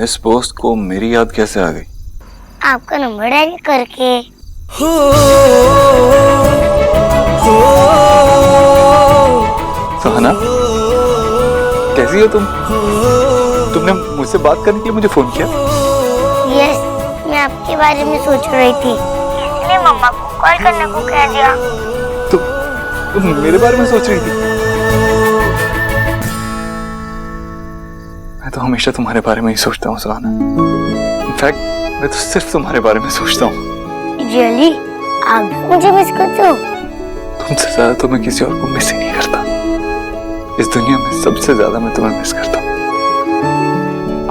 इस पोस्ट को मेरी याद कैसे आ गई? आपका नंबर डायल करके। सुहाना, कैसी हो तुम? तुमने मुझसे बात करने के लिए मुझे फोन किया? यस, मैं आपके बारे में सोच रही थी, इसलिए मम्मा को कॉल करने को कह दिया। तुम मेरे बारे में सोच रही थी? मैं तो हमेशा तुम्हारे बारे में ही सोचता हूँ सुहाना। इनफैक्ट मैं तो सिर्फ तुम्हारे बारे में सोचता हूँ। रियली? आप भी मुझे मिस करते हो? तुमसे ज्यादा तो मैं किसी और को मिस ही नहीं करता। इस दुनिया में सबसे ज्यादा मैं तुम्हें मिस करता हूँ।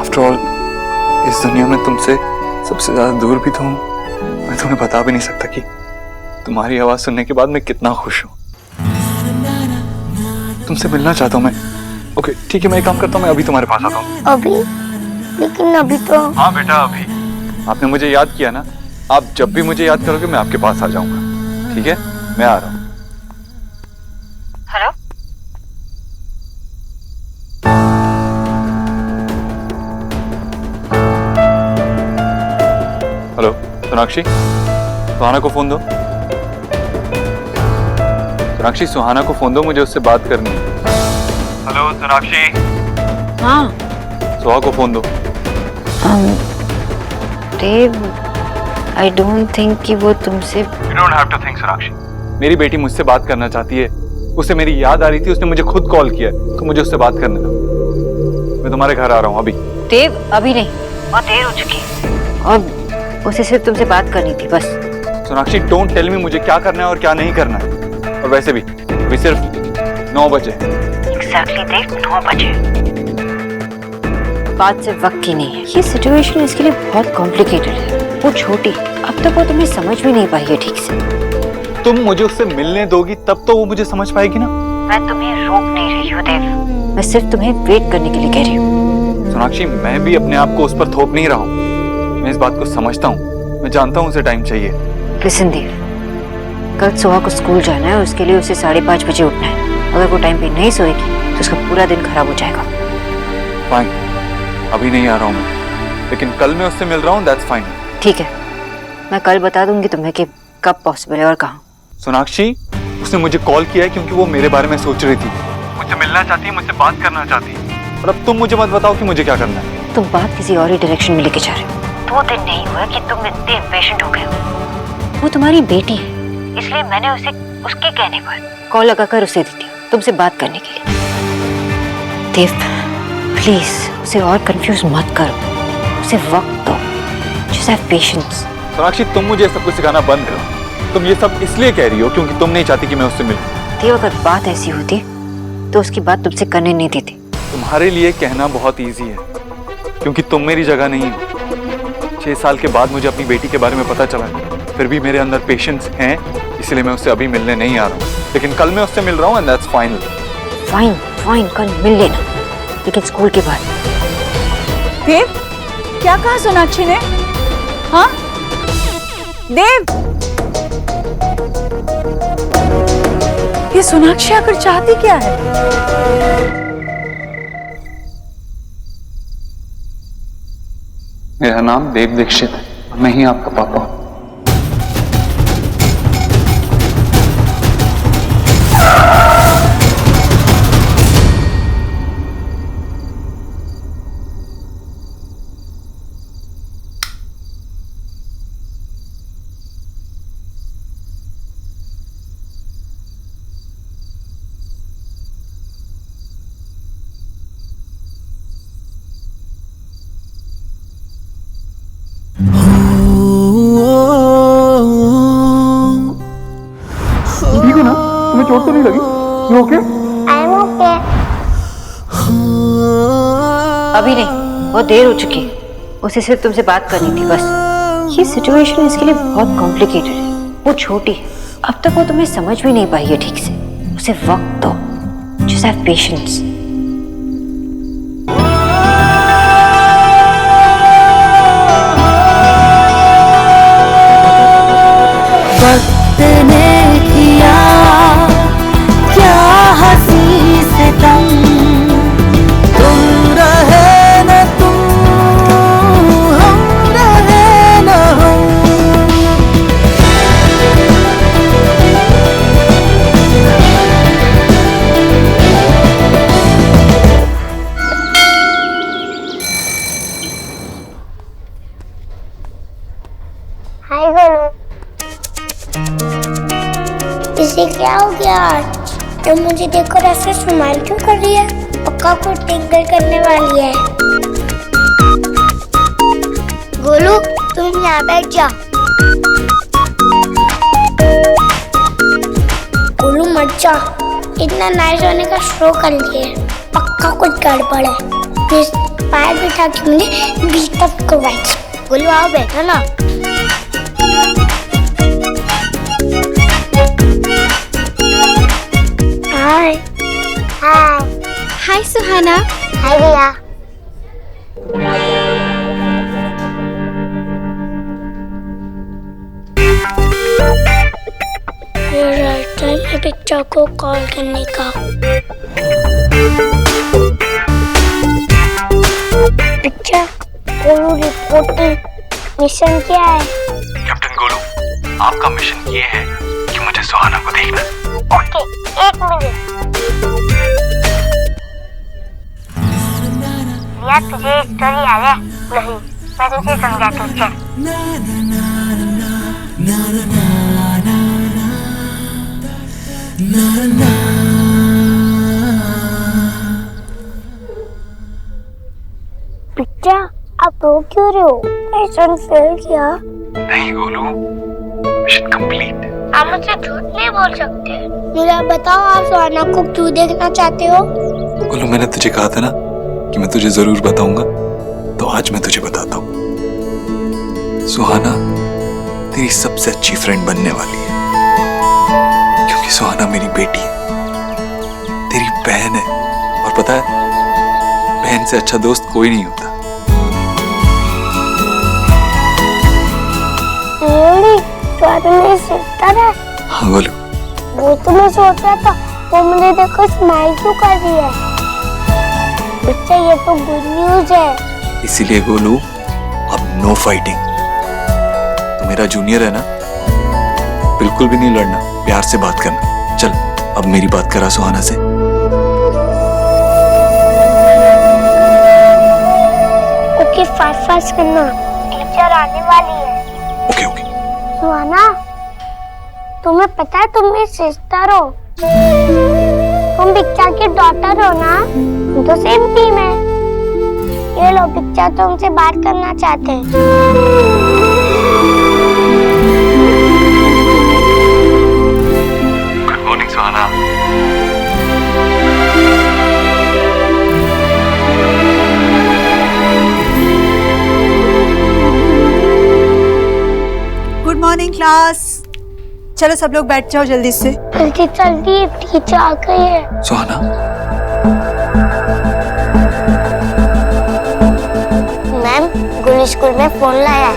आफ्टर ऑल, इस दुनिया में तुमसे सबसे ज्यादा दूर भी तो हूँ। मैं तुम्हें बता भी नहीं सकता कि तुम्हारी आवाज सुनने के बाद मैं कितना खुश हूँ। तुमसे मिलना चाहता हूँ मैं। ओके ठीक है, मैं एक काम करता हूँ, मैं अभी तुम्हारे पास आता हूँ। अभी? लेकिन अभी तो। हाँ बेटा, अभी। आपने मुझे याद किया ना? आप जब भी मुझे याद करोगे मैं आपके पास आ जाऊंगा। ठीक है, मैं आ रहा हूँ। हेलो, हेलो सोनाक्षी, सुहाना को फोन दो। सोनाक्षी, सुहाना को फोन दो, मुझे उससे बात करनी है। हेलो सोनाक्षी। हाँ सुहा को फोन दो। देव, आई डोंट थिंक कि वो तुमसे। You don't have to think, Sonakshi. मेरी बेटी मुझसे बात करना चाहती है। उसे मेरी याद आ रही थी, उसने मुझे खुद कॉल किया, तो मुझे उससे बात करने दो। मैं तुम्हारे घर आ रहा हूँ अभी। देव, अभी नहीं, बहुत देर हो चुकी है और उसे सिर्फ तुमसे बात करनी थी बस। सोनाक्षी, डोंट टेल मी मुझे क्या करना है और क्या नहीं करना है। और वैसे भी अभी सिर्फ 9 बजे। एग्जैक्टली देव, 9 बजे। बात से वक्त की नहीं है। ये सिचुएशन इसके लिए बहुत कॉम्प्लिकेटेड है। वो छोटी, अब तक वो तुम्हें समझ भी नहीं पाई है ठीक से। तुम मुझे उससे मिलने दोगी तब तो वो मुझे समझ पाएगी ना। मैं तुम्हें रोक नहीं रही हूँ देव, मैं सिर्फ तुम्हें वेट करने के लिए कह रही हूँ। सोनाक्षी, मैं भी अपने आप को उस पर थोप नहीं रहा हूँ। मैं इस बात को समझता हूँ, मैं जानता हूँ उसे टाइम चाहिए। लिसन देव, कल सुहा को स्कूल जाना है, उसके लिए उसे 5:30 बजे उठना है। अगर वो टाइम पे नहीं सोएगी तो उसका पूरा दिन खराब हो जाएगा। फाइन, अभी नहीं आ रहा हूँ मैं, लेकिन कल मैं उससे मिल रहा हूँ। That's fine. ठीक है, मैं कल बता दूंगी तुम्हें कि कब पॉसिबल है और कहाँ। सोनाक्षी, उसने मुझे कॉल किया है क्योंकि वो मेरे बारे में सोच रही थी, मुझसे मिलना चाहती है, मुझसे बात करना चाहती है। और अब तुम मुझे मत बताओ कि मुझे क्या करना है। तुम बात किसी और ही डायरेक्शन में लेके जा रहे हो। 2 दिन नहीं हुए कि तुम इतने इम्पेशेंट हो गए हो। वो तुम्हारी बेटी है, इसलिए मैंने उसे उसके कहने पर कॉल लगाकर उसे दी थी तुमसे बात करने के लिए। देव प्लीज, उसे और कंफ्यूज मत करो, उसे वक्त दो। Just have patience. सोनाक्षी, तुम मुझे सब कुछ सिखाना बंद करो। तुम ये सब इसलिए कह रही हो क्योंकि तुम नहीं चाहती कि मैं उससे मिलूं। देव, अगर बात ऐसी होती तो उसकी बात तुमसे करने नहीं देती। तुम्हारे लिए कहना बहुत ईजी है क्योंकि तुम मेरी जगह नहीं हो। 6 साल के बाद मुझे अपनी बेटी के बारे में पता चला, फिर भी मेरे अंदर पेशेंस है, इसलिए मैं उससे अभी मिलने नहीं आ रहा हूँ। लेकिन कल मैं उससे मिल रहा हूँ and that's final. Fine fine, कल मिल लेना, लेकिन स्कूल के बाद। देव, क्या कहा सोनाक्षी ने? हाँ देव, ये सोनाक्षी आकर चाहती क्या है? मेरा नाम देव दीक्षित है, मैं ही आपका पापा हूँ। ठीक हो ना? तुम्हें चोट तो नहीं लगी? You okay? I am okay. अभी नहीं, बहुत देर हो चुकी है। उसे सिर्फ तुमसे बात करनी थी बस। ये सिचुएशन इसके लिए बहुत कॉम्प्लिकेटेड है। वो छोटी है, अब तक वो तुम्हें समझ भी नहीं पाई है ठीक से। उसे वक्त दो। Just have patience. वक्त ने किया क्या हंसी सितम, तुम रहे न तुम हो गया आज? तो मुझे देखकर ऐसे स्माइल क्यों कर रही है? पक्का कुछ टिंगर करने वाली है। गोलू तुम यहाँ बैठ जा। गोलू मत जा, इतना नाइस होने का शो कर लिए, पक्का कुछ गड़बड़ है। प्लीज पैर बिठा के मुझे बीटअप करवाई। गोलू आओ बैठो ना। हाय हाय हाय सुहाना। हाय भैया। राइट टाइम है पिक्चर को कॉल करने का। पिक्चर गोलू रिपोर्टिंग मिशन क्या है? कैप्टन गोलू, आपका मिशन ये है कि मुझे सुहाना को देखना है। ओके, एक मिनट। भैया तुझे स्टोरी याद है? नहीं, मैं तुझे समझाती हूँ, चल। पिक्चर आप रो क्यों रहे हो? मिशन फेल किया? नहीं गोलू, मिशन कंप्लीट। आप मुझसे झूठ नहीं बोल सकते। मुझे बताओ आप सुहाना को क्यों देखना चाहते हो? गोलू, मैंने तुझे कहा था ना कि मैं तुझे जरूर बताऊंगा, तो आज मैं तुझे बताता हूँ। सुहाना तेरी सबसे अच्छी फ्रेंड बनने वाली है, क्योंकि सुहाना मेरी बेटी है, तेरी बहन है, और पता है बहन से अच्छा दोस्त कोई नहीं होता। तो मेरी सिस्टर है? हाँ गोलू। वो तो मैं सोच रहा था, वो मुझे देखो स्माइल क्यों कर रही है? बच्चा ये तो गुड न्यूज है। इसीलिए गोलू अब नो फाइटिंग। तू मेरा जूनियर है ना, बिल्कुल भी नहीं लड़ना, प्यार से बात करना। चल अब मेरी बात करा सुहाना से। ओके फास्ट करना, टीचर आने वाली है। Okay okay. सुहाना तुम्हें पता है तुम मेरी सिस्टर हो। तुम पिक्चर की डॉटर हो ना, तो सेम टीम है। ये लो पिक्चर तुमसे बात करना चाहते हैं। Good morning Suhana. Good morning class. चलो सब लोग बैठ जाओ जल्दी से। जल्दी जल्दी टीचर आ गई है। सुहाना, मैम गोलू स्कूल में फोन लाया है।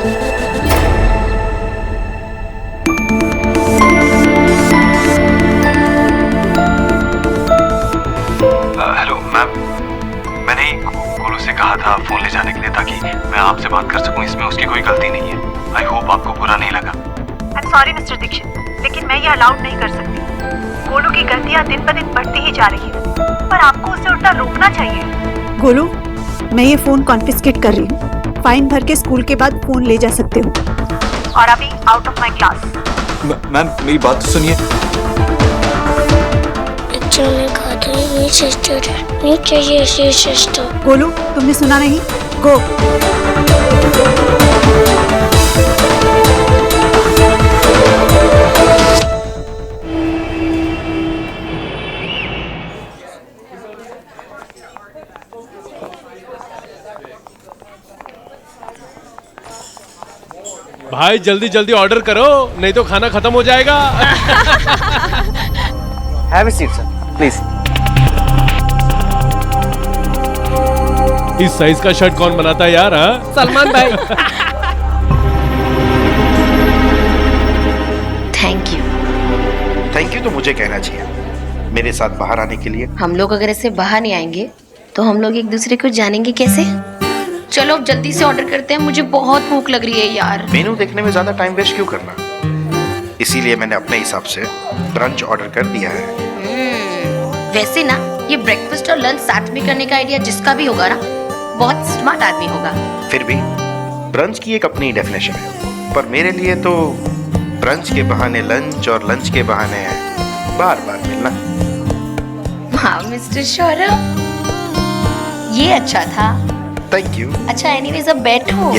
हेलो मैम, मैंने गोलू से कहा था फोन ले जाने के लिए ताकि मैं आपसे बात कर सकूं। इसमें उसकी कोई गलती नहीं है। आई होप आपको बुरा नहीं लगा। I am sorry mister Dixit, लेकिन मैं ये अलाउड नहीं कर सकती। गोलू की गलतियां दिन ब दिन बढ़ती ही जा रही है, पर आपको उसे उल्टा रोकना चाहिए। गोलू, मैं ये फोन कॉन्फिस्केट कर रही हूँ। फाइन भर के स्कूल के बाद फोन ले जा सकते हो। और अभी out of my class. Ma'am मेरी बात तो सुनिए। पिक्चर में कहा था मेरी सिस्टर है, नहीं चाहिए ऐसी सिस्टर। गोलू, तुमने सुना नहीं? गो। भाई जल्दी जल्दी ऑर्डर करो, नहीं तो खाना खत्म हो जाएगा। Have a seat sir, please. इस साइज का शर्ट कौन बनाता है यार? हाँ? सलमान भाई। Thank you. थैंक यू तो मुझे कहना चाहिए, मेरे साथ बाहर आने के लिए। हम लोग अगर ऐसे बाहर नहीं आएंगे तो हम लोग एक दूसरे को जानेंगे कैसे? चलो अब जल्दी से ऑर्डर करते हैं, मुझे बहुत भूख लग रही है यार। मेनू देखने में ज्यादा टाइम वेस्ट क्यों करना, इसीलिए मैंने अपने हिसाब से ब्रंच ऑर्डर कर दिया है। वैसे ना ये ब्रेकफास्ट और लंच साथ में करने का आइडिया जिसका भी होगा ना, बहुत स्मार्ट आदमी होगा। फिर भी ब्रंच की एक अपनी डेफिनेशन है, पर मेरे लिए तो ब्रंच के बहाने लंच और लंच के बहाने बार बार मिलना। हाँ मिस्टर सौरभ, ये अच्छा था। Thank you. अच्छा एनीवेज अब बैठो।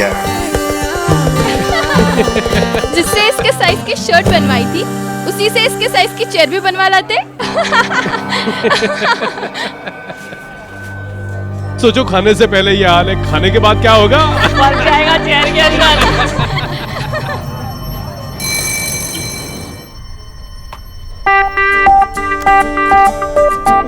जिससे इसके साइज की शर्ट बनवाई थी उसी से इसके साइज की चेयर भी बनवा लाते। सोचो खाने से पहले ये हाल है, खाने के बाद क्या होगा? मर जाएगा चेयर के अंदर।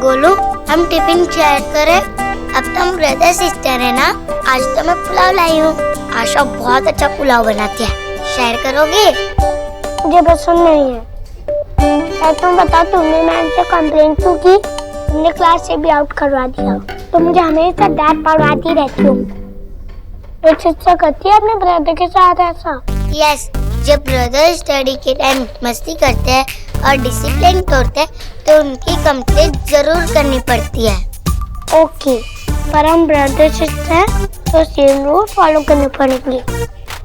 गोलू, हम टिफिन शेयर करें? अब तो हम ब्रदर सिस्टर है ना। आज तो मैं पुलाव लाई हूँ। आशा बहुत अच्छा पुलाव बनाती है, शेयर करोगे? मुझे पसंद नहीं है। तुम बताओ, तुमने मैम से कंप्लेंट क्यों की? तुमने क्लास से भी आउट करवा दिया। तो मुझे हमेशा डांट पड़वाती रहती हो। एक सिस्टर करती है अपने ब्रदर के साथ ऐसा? यस, जब ब्रदर स्टडी के टाइम मस्ती करते हैं और डिसिप्लिन तोड़ते हैं तो उनकी कंप्लेंट जरूर करनी पड़ती है। ओके, पर हम ब्रदर सिस्टर तो सेम रूल फॉलो करने पड़ेंगे।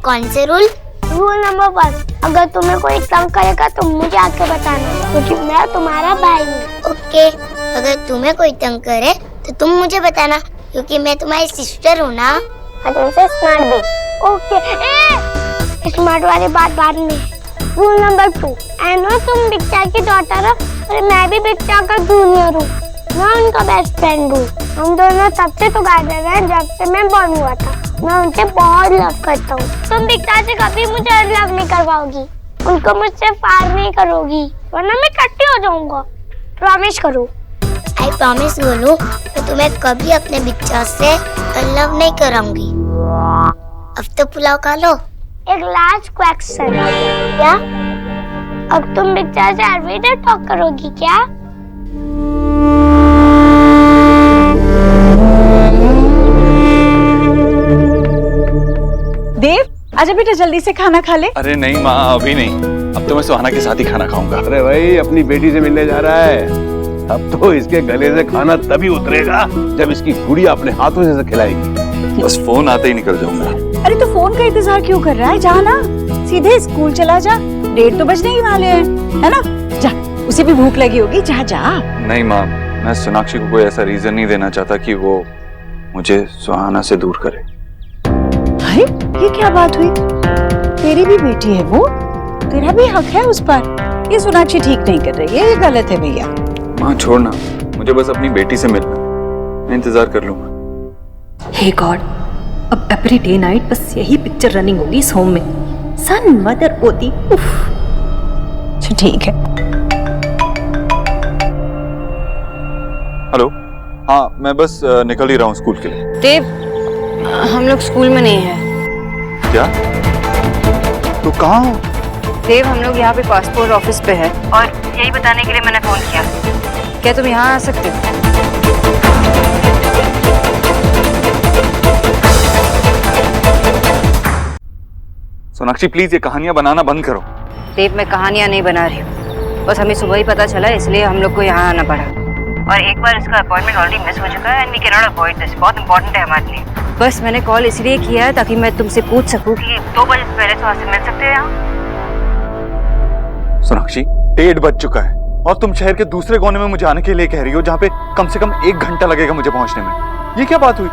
कौन से रूल? रूल नंबर 1, अगर तुम्हें कोई तंग करेगा तो मुझे आके बताना, क्योंकि मैं तुम्हारा भाई हूँ। ओके, अगर तुम्हें कोई तंग करे तो तुम मुझे बताना, क्योंकि मैं तुम्हारी सिस्टर हूँ ना। तुमसे स्मार्ट भी। ओके, स्मार्ट वाली बात बाद में। रूल नंबर 2, आई नो तुम बिट्टा की डॉटर हो और मैं भी बिट्टा का जूनियर हूँ। मैं उनका बेस्ट फ्रेंड हूँ। हम दोनों तब से टुगेदर हैं जब से मैं बॉर्न हुआ था। मैं उनसे बहुत लव करता हूँ। तुम बिट्टा से कभी मुझे लव नहीं करवाओगी, उनको मुझसे पार नहीं करोगी, वरना मैं कट्टी हो जाऊंगा। प्रॉमिस करो। आई प्रॉमिस गोलू, मैं तुम्हें कभी अपने बिट्टा से लव नहीं कराऊंगी। अब तो पुलाव खा लो। एक लास्ट क्वेश्चन, क्या अब तुम बिट्टा से एवरीडे टॉक करोगी क्या? देव, आजा बेटा, जल्दी से खाना खा ले। अरे नहीं माँ, अभी नहीं। अब तो मैं सुहाना के साथ ही खाना खाऊंगा। अरे भाई, अपनी बेटी से मिलने जा रहा है। अब तो इसके गले से खाना तभी उतरेगा जब इसकी गुड़िया अपने हाथों से खिलाएगी। बस फोन आते ही निकल जाऊंगा। अरे तो फोन का इंतजार क्यों कर रहा है? जा ना, सीधे स्कूल चला जा। 1:30 तो बजने ही वाले हैं, है ना? जा, उसे भी भूख लगी होगी। जा जा। नहीं माँ, मैं सोनाक्षी को कोई ऐसा रीजन नहीं देना चाहता कि वो मुझे सुहाना से दूर करे। अरे ये क्या बात हुई? तेरी भी बेटी है वो, तेरा भी हक है उस पर। ये सोनाक्षी ठीक नहीं कर रही है, ये गलत है भैया। माँ छोड़ना, मुझे बस अपनी बेटी से मिलना, मैं इंतजार कर लूंगा। हे गॉड, अब एवरी डे नाइट बस यही पिक्चर रनिंग होगी इस होम में। सन मदर पोती। अच्छा ठीक है। हेलो, हाँ मैं बस निकल ही रहा हूँ स्कूल के लिए। देव, हम लोग स्कूल में नहीं हैं। क्या? तो कहाँ हो? देव, हम लोग यहाँ पे पासपोर्ट ऑफिस पे है और यही बताने के लिए मैंने फोन किया। क्या तुम यहाँ आ सकते हो? सोनाक्षी प्लीज ये कहानियां बनाना बंद करो। देव, मैं कहानियां नहीं बना रही हूँ, बस हमें सुबह ही पता चला, इसलिए हम लोग को यहाँ आना पड़ा। और एक बार इसका अपॉइंटमेंट ऑलरेडी मिस हो चुका है and we can not avoid this. बहुत इंपॉर्टेंट है हमारे लिए। बस मैंने कॉल इसलिए किया है ताकि मैं तुमसे पूछ सकूं कि 2 बजे से पहले सुहास से मिल सकते हो यहाँ? सोनाक्षी, 1:30 बज चुका है और तुम शहर के दूसरे कोने में मुझे आने के लिए कह रही हो, जहाँ पे कम से कम 1 घंटा लगेगा मुझे पहुँचने में। ये क्या बात हुई?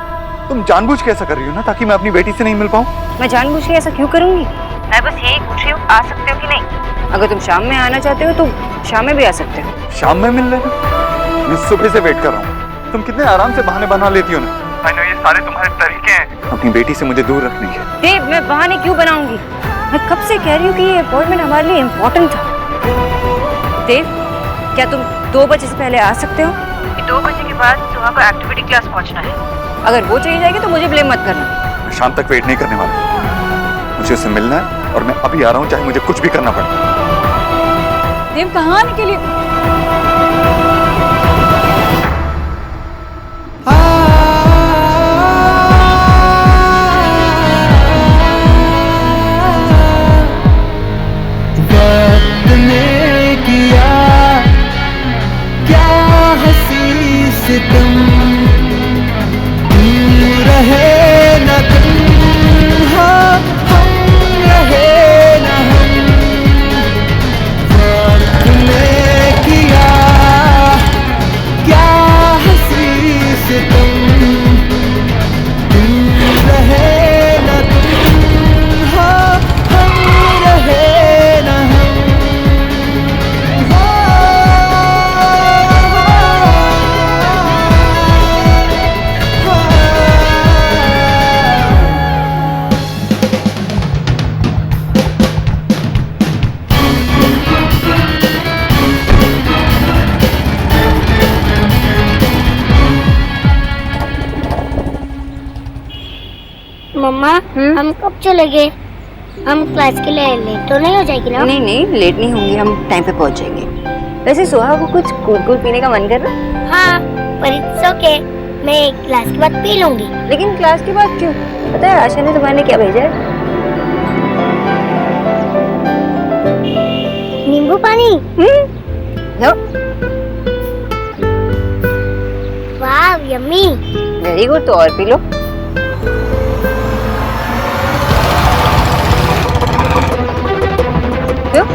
तुम जानबूझ के ऐसा कर रही हो ना, ताकि मैं अपनी बेटी से नहीं मिल पाऊँ? मैं जानबूझ के ऐसा क्यों करूंगी? मैं बस यही पूछ रही हूँ, आ सकते हो कि नहीं? अगर तुम शाम में आना चाहते हो तो शाम में भी आ सकते हो। शाम में मिल लेना? मैं सुबह से वेट कर रहा हूँ। तुम कितने आराम से बहाने बना लेती हो ना। आई नो ये सारे तुम्हारे तरीके हैं अपनी बेटी से मुझे दूर रखने के। देव, मैं बहाने क्यों बनाऊंगी? मैं कब से कह रही हूँ कि ये अपॉइंटमेंट हमारे लिए इम्पोर्टेंट था। देव, क्या तुम 2 बजे से पहले आ सकते हो? 2 बजे के बाद सुहा को एक्टिविटी क्लास पहुँचना है। अगर वो चली जाएगी तो मुझे ब्लेम मत करना। मैं शाम तक वेट नहीं करने वाला, मुझे उससे मिलना है और मैं अभी आ रहा हूँ, चाहे मुझे कुछ भी करना पड़े। देव, कहाँ आने के लिए? मम्मा हम कब चलेंगे? हम क्लास के लिए लेट तो नहीं हो जाएगी ना? नहीं नहीं, लेट नहीं होंगे, हम टाइम पे पहुंच जाएंगे। वैसे सुहा को कुछ कूल पीने का मन कर रहा? हाँ, पर इट्स ओके, मैं क्लास के बाद पी लूंगी। लेकिन क्लास के बाद क्यों? पता है आशा ने तुम्हारे क्या भेजा है? नींबू पानी। लो। वाह, यम्मी। वेरी गुड, तो और पी लो। क्यों?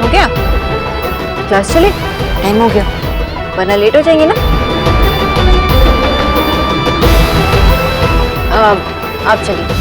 हो गया? क्लास चले? टाइम हो गया, वरना लेट हो जाएंगे ना। आप चलिए।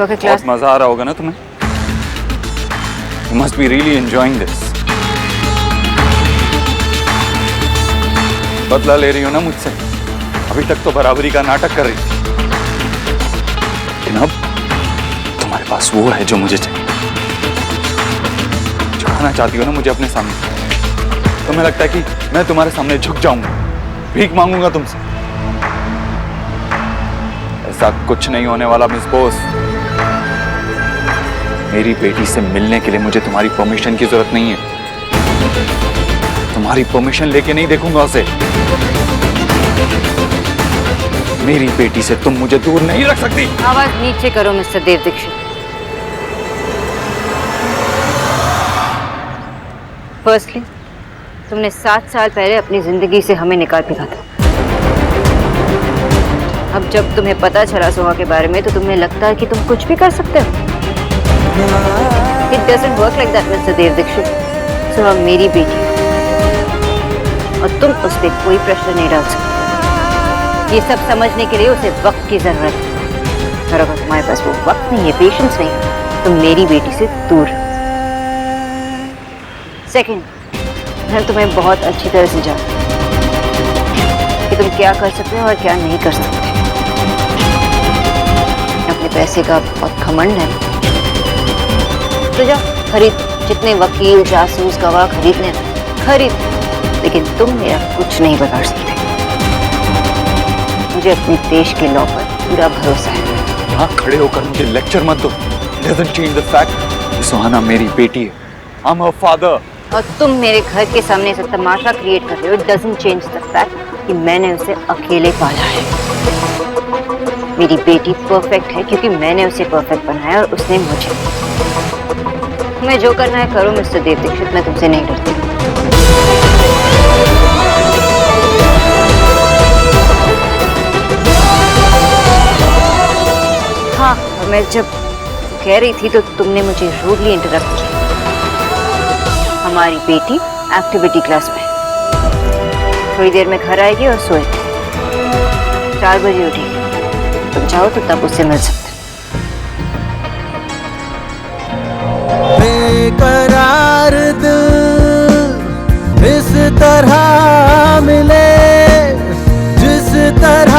बहुत मजा आ रहा होगा ना तुम्हें? You must be really enjoying this. बदला ले रही हो ना मुझसे? अभी तक तो बराबरी का नाटक कर रही थी, लेकिन अब तुम्हारे पास वो है जो मुझे चाहिए। झुकाना चाहती हो ना मुझे अपने सामने? तुम्हें लगता है कि मैं तुम्हारे सामने झुक जाऊंगा, भीख मांगूंगा तुमसे? ऐसा कुछ नहीं होने वाला मिस बोस। मेरी बेटी से मिलने के लिए मुझे तुम्हारी परमिशन की जरूरत नहीं है। तुम्हारी परमिशन लेके नहीं देखूंगा उसे। मेरी बेटी से तुम मुझे दूर नहीं रख सकती। आवाज नीचे करो मिस्टर देव दीक्षित। फर्स्टली, तुमने 7 साल पहले अपनी जिंदगी से हमें निकाल फेंका था। अब जब तुम्हें पता चला सुहा के बारे में, तो तुम्हें लगता है कि तुम कुछ भी कर सकते हो। It doesn't work like that, Mr. देव दीक्षित। सुहा मेरी बेटी और तुम उस पर कोई प्रेशर नहीं डाल सकते। ये सब समझने के लिए उसे वक्त की जरूरत है, और अगर तुम्हारे पास वो वक्त नहीं है, पेशेंस नहीं है, तो मेरी बेटी से दूर रहो। सेकेंड, मैं तुम्हें बहुत अच्छी तरह से जानती हूँ कि तुम क्या कर सकते हो और क्या नहीं कर सकते। अपने पैसे का बहुत घमंड है, तो जाओ खरीद, जितने वकील जासूस गवाह खरीदने खरीद, लेकिन तुम मेरा कुछ नहीं बिगाड़ सकते। मुझे अपने देश के लॉ पर पूरा भरोसा है। यहाँ खड़े होकर मुझे लेक्चर मत दो। It doesn't change the fact कि सुहाना मेरी बेटी है। I'm her father। और तुम मेरे घर के सामने से तमाशा क्रिएट कर रहे हो। It doesn't change the fact कि मैंने उसे अकेले पाला है। मेरी बेटी परफेक्ट है क्योंकि मैंने उसे परफेक्ट बनाया और उसने मुझे। तुम्हें जो करना है करो मिस्टर देव दीक्षित, मैं तुमसे नहीं डरती। हाँ, मैं जब कह रही थी तो तुमने मुझे रूडली इंटरप्ट किया। हमारी बेटी एक्टिविटी क्लास में, थोड़ी देर में घर आएगी और सोएगी। 4 बजे उठेगी। तुम चाहो तो तब उससे मिल सकते। बेकरार दिल इस तरह मिले जिस तरह